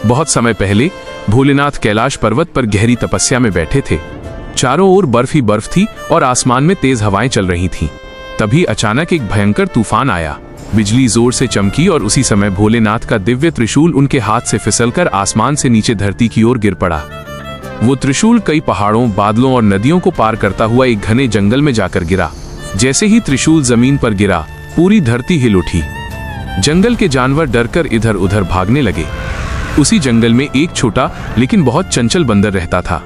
बहुत समय पहले भोलेनाथ कैलाश पर्वत पर गहरी तपस्या में बैठे थे। चारों ओर बर्फ ही बर्फ थी और आसमान में तेज हवाएं चल रही थीं। तभी अचानक एक भयंकर तूफान आया। बिजली जोर से चमकी और उसी समय भोलेनाथ का दिव्य त्रिशूल उनके हाथ से फिसलकर आसमान से नीचे धरती की ओर गिर पड़ा। वो त्रिशूल कई पहाड़ों, बादलों और नदियों को पार करता हुआ एक घने जंगल में जाकर गिरा। जैसे ही त्रिशूल जमीन पर गिरा, पूरी धरती हिल उठी। जंगल के जानवर डरकर इधर उधर भागने लगे। उसी जंगल में एक छोटा लेकिन बहुत चंचल बंदर रहता था।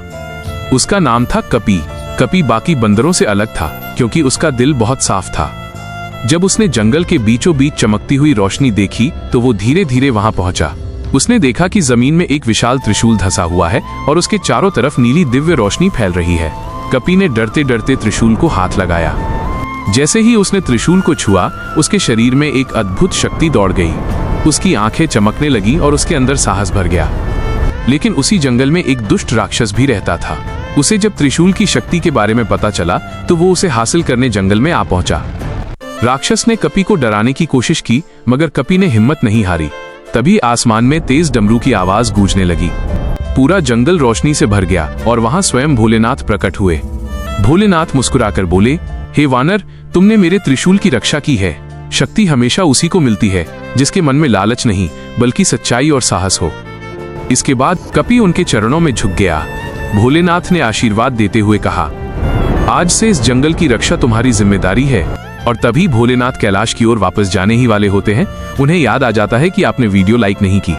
उसका नाम था कपी। कपी बाकी बंदरों से अलग था क्योंकि उसका दिल बहुत साफ था। जब उसने जंगल के बीचों बीच चमकती हुई रोशनी देखी तो वो धीरे धीरे वहां पहुंचा। उसने देखा कि जमीन में एक विशाल त्रिशूल धंसा हुआ है और उसके चारों तरफ नीली दिव्य रोशनी फैल रही है। कपी ने डरते डरते त्रिशूल को हाथ लगाया। जैसे ही उसने त्रिशूल को छुआ, उसके शरीर में एक अद्भुत शक्ति दौड़ गई। उसकी आंखें चमकने लगीं और उसके अंदर साहस भर गया। लेकिन उसी जंगल में एक दुष्ट राक्षस भी रहता था। उसे जब त्रिशूल की शक्ति के बारे में पता चला तो वो उसे हासिल करने जंगल में आ पहुंचा। राक्षस ने कपी को डराने की कोशिश की, मगर कपी ने हिम्मत नहीं हारी। तभी आसमान में तेज डमरू की आवाज गूंजने लगी। पूरा जंगल रोशनी से भर गया और वहां स्वयं भोलेनाथ प्रकट हुए। भोलेनाथ मुस्कुराकर बोले, हे वानर, तुमने मेरे त्रिशूल की रक्षा की है। शक्ति हमेशा उसी को मिलती है जिसके मन में लालच नहीं बल्कि सच्चाई और साहस हो। इसके बाद कपी उनके चरणों में झुक गया। भोलेनाथ ने आशीर्वाद देते हुए कहा, आज से इस जंगल की रक्षा तुम्हारी जिम्मेदारी है। और तभी भोलेनाथ कैलाश की ओर वापस जाने ही वाले होते हैं। उन्हें याद आ जाता है कि आपने वीडियो लाइक नहीं की।